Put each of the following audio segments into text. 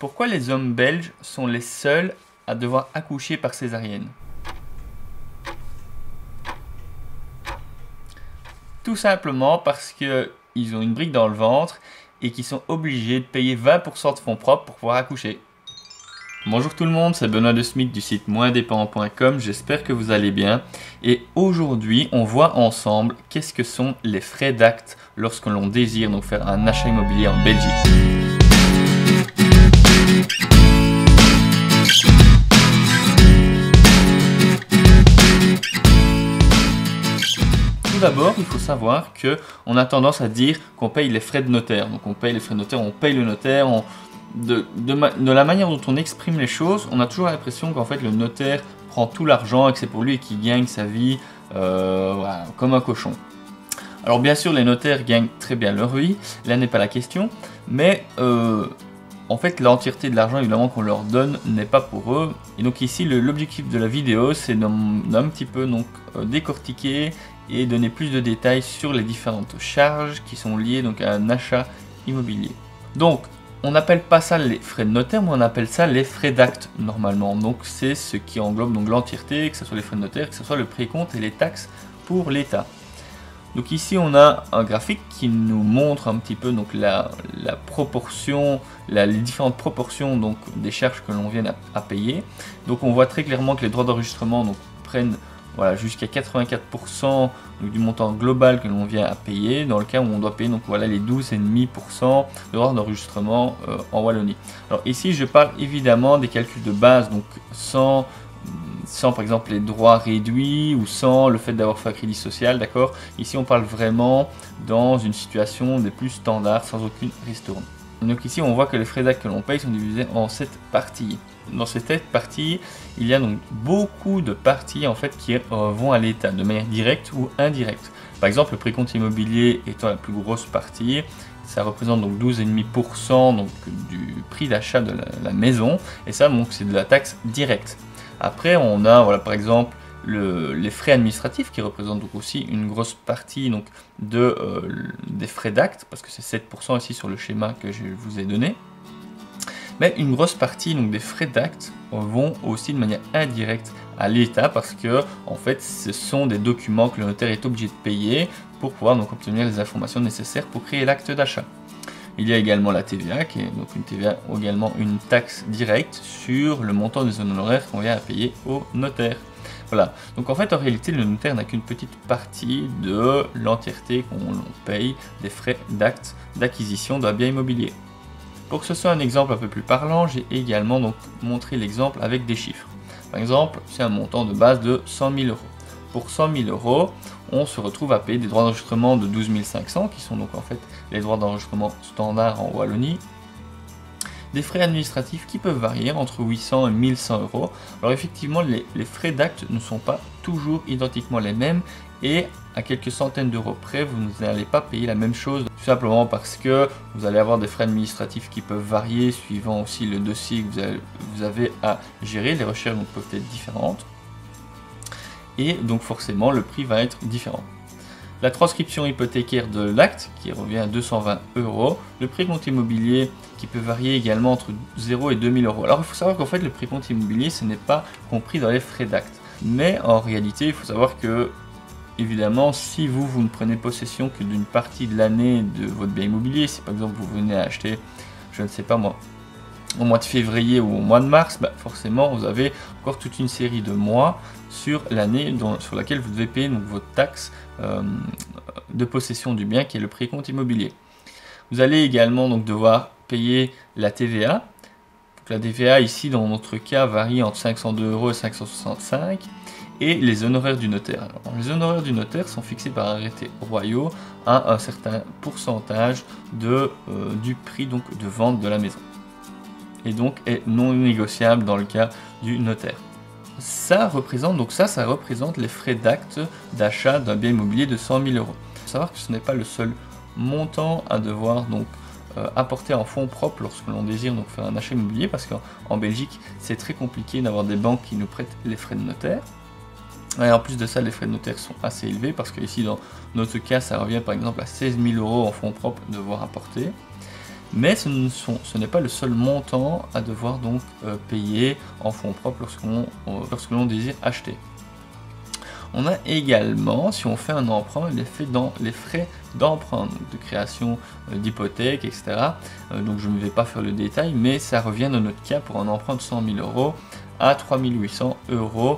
Pourquoi les hommes belges sont les seuls à devoir accoucher par césarienne? Tout simplement parce qu'ils ont une brique dans le ventre et qu'ils sont obligés de payer 20% de fonds propres pour pouvoir accoucher. Bonjour tout le monde, c'est Benoît de Smith du site moindépendant.com, j'espère que vous allez bien. Et aujourd'hui, on voit ensemble qu'est-ce que sont les frais d'acte lorsque l'on désire donc faire un achat immobilier en Belgique. Tout d'abord, il faut savoir qu'on a tendance à dire qu'on paye les frais de notaire. Donc on paye les frais de notaire, on paye le notaire, de la manière dont on exprime les choses, on a toujours l'impression qu'en fait le notaire prend tout l'argent et que c'est pour lui et qu'il gagne sa vie voilà, comme un cochon. Alors bien sûr, les notaires gagnent très bien leur vie, là n'est pas la question, mais en fait l'entièreté de l'argent évidemment qu'on leur donne n'est pas pour eux. Et donc ici l'objectif de la vidéo c'est d'un petit peu donc, décortiquer et donner plus de détails sur les différentes charges qui sont liées donc, à un achat immobilier. Donc on n'appelle pas ça les frais de notaire, mais on appelle ça les frais d'acte normalement. Donc c'est ce qui englobe donc l'entièreté, que ce soit les frais de notaire, que ce soit le précompte et les taxes pour l'État. Donc ici on a un graphique qui nous montre un petit peu donc la proportion, les différentes proportions donc des charges que l'on vient à payer. Donc on voit très clairement que les droits d'enregistrement donc prennent voilà, jusqu'à 84% du montant global que l'on vient à payer, dans le cas où on doit payer donc, voilà, les 12,5% de droits d'enregistrement en Wallonie. Alors ici je parle évidemment des calculs de base, donc sans par exemple les droits réduits ou sans le fait d'avoir fait un crédit social, d'accord. Ici on parle vraiment dans une situation des plus standards, sans aucune ristourne. Donc ici on voit que les frais d'acte que l'on paye sont divisés en 7 parties. Dans ces 7 parties, il y a donc beaucoup de parties en fait qui vont à l'État de manière directe ou indirecte. Par exemple, le précompte immobilier étant la plus grosse partie, ça représente donc 12,5% donc du prix d'achat de la maison, et ça donc c'est de la taxe directe. Après, on a voilà par exemple les frais administratifs qui représentent donc aussi une grosse partie donc des frais d'acte, parce que c'est 7% ici sur le schéma que je vous ai donné. Mais une grosse partie donc, des frais d'acte vont aussi de manière indirecte à l'État, parce que en fait ce sont des documents que le notaire est obligé de payer pour pouvoir donc, obtenir les informations nécessaires pour créer l'acte d'achat. Il y a également la TVA, qui est donc une TVA également une taxe directe sur le montant des honoraires qu'on vient à payer au notaire. Voilà, donc en fait en réalité le notaire n'a qu'une petite partie de l'entièreté qu'on paye des frais d'acte d'acquisition d'un bien immobilier. Pour que ce soit un exemple un peu plus parlant, j'ai également donc montré l'exemple avec des chiffres. Par exemple, c'est un montant de base de 100 000 euros. Pour 100 000 euros, on se retrouve à payer des droits d'enregistrement de 12 500, qui sont donc en fait les droits d'enregistrement standards en Wallonie. Des frais administratifs qui peuvent varier entre 800 et 1100 euros. Alors effectivement, les frais d'acte ne sont pas toujours identiquement les mêmes, et à quelques centaines d'euros près, vous n'allez pas payer la même chose, tout simplement parce que vous allez avoir des frais administratifs qui peuvent varier suivant aussi le dossier que vous avez à gérer. Les recherches donc, peuvent être différentes, et donc forcément le prix va être différent. La transcription hypothécaire de l'acte qui revient à 220 euros, le précompte immobilier qui peut varier également entre 0 et 2000 euros. Alors il faut savoir qu'en fait le précompte immobilier ce n'est pas compris dans les frais d'acte, mais en réalité il faut savoir que évidemment, si vous ne prenez possession que d'une partie de l'année de votre bien immobilier, si par exemple vous venez à acheter, je ne sais pas moi, au mois de février ou au mois de mars, bah forcément vous avez encore toute une série de mois sur l'année sur laquelle vous devez payer donc, votre taxe de possession du bien qui est le précompte immobilier. Vous allez également donc, devoir payer la TVA. Donc, la TVA ici dans notre cas varie entre 502 euros et 565. Et les honoraires du notaire. Alors, les honoraires du notaire sont fixés par arrêté royaux à un certain pourcentage du prix donc, de vente de la maison. Et donc est non négociable dans le cas du notaire. Ça représente les frais d'acte d'achat d'un bien immobilier de 100 000 euros. Il faut savoir que ce n'est pas le seul montant à devoir donc, apporter en fonds propres lorsque l'on désire donc, faire un achat immobilier, parce qu'en Belgique c'est très compliqué d'avoir des banques qui nous prêtent les frais de notaire. Et en plus de ça, les frais de notaire sont assez élevés, parce que ici dans notre cas ça revient par exemple à 16 000 euros en fonds propres devoir apporter. Mais ce n'est pas le seul montant à devoir donc payer en fonds propres lorsque l'on désire acheter. On a également, si on fait un emprunt, les frais d'emprunt, de création d'hypothèque, etc. Donc je ne vais pas faire le détail, mais ça revient dans notre cas pour un emprunt de 100 000 € à 3 800 €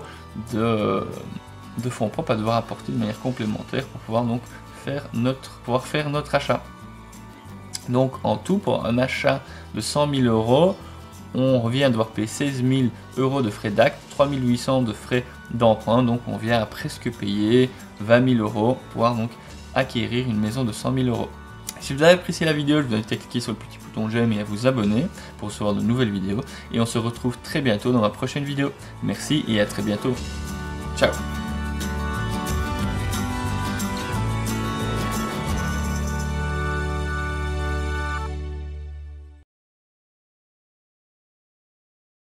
de fonds propres à devoir apporter de manière complémentaire pour pouvoir donc faire notre achat. Donc en tout, pour un achat de 100 000 €, on revient à devoir payer 16 000 € de frais d'acte, 3 800 € de frais d'emprunt, donc on vient à presque payer 20 000 € pour pouvoir donc acquérir une maison de 100 000 €. Si vous avez apprécié la vidéo, je vous invite à cliquer sur le petit bouton j'aime et à vous abonner pour recevoir de nouvelles vidéos. Et on se retrouve très bientôt dans ma prochaine vidéo. Merci et à très bientôt. Ciao.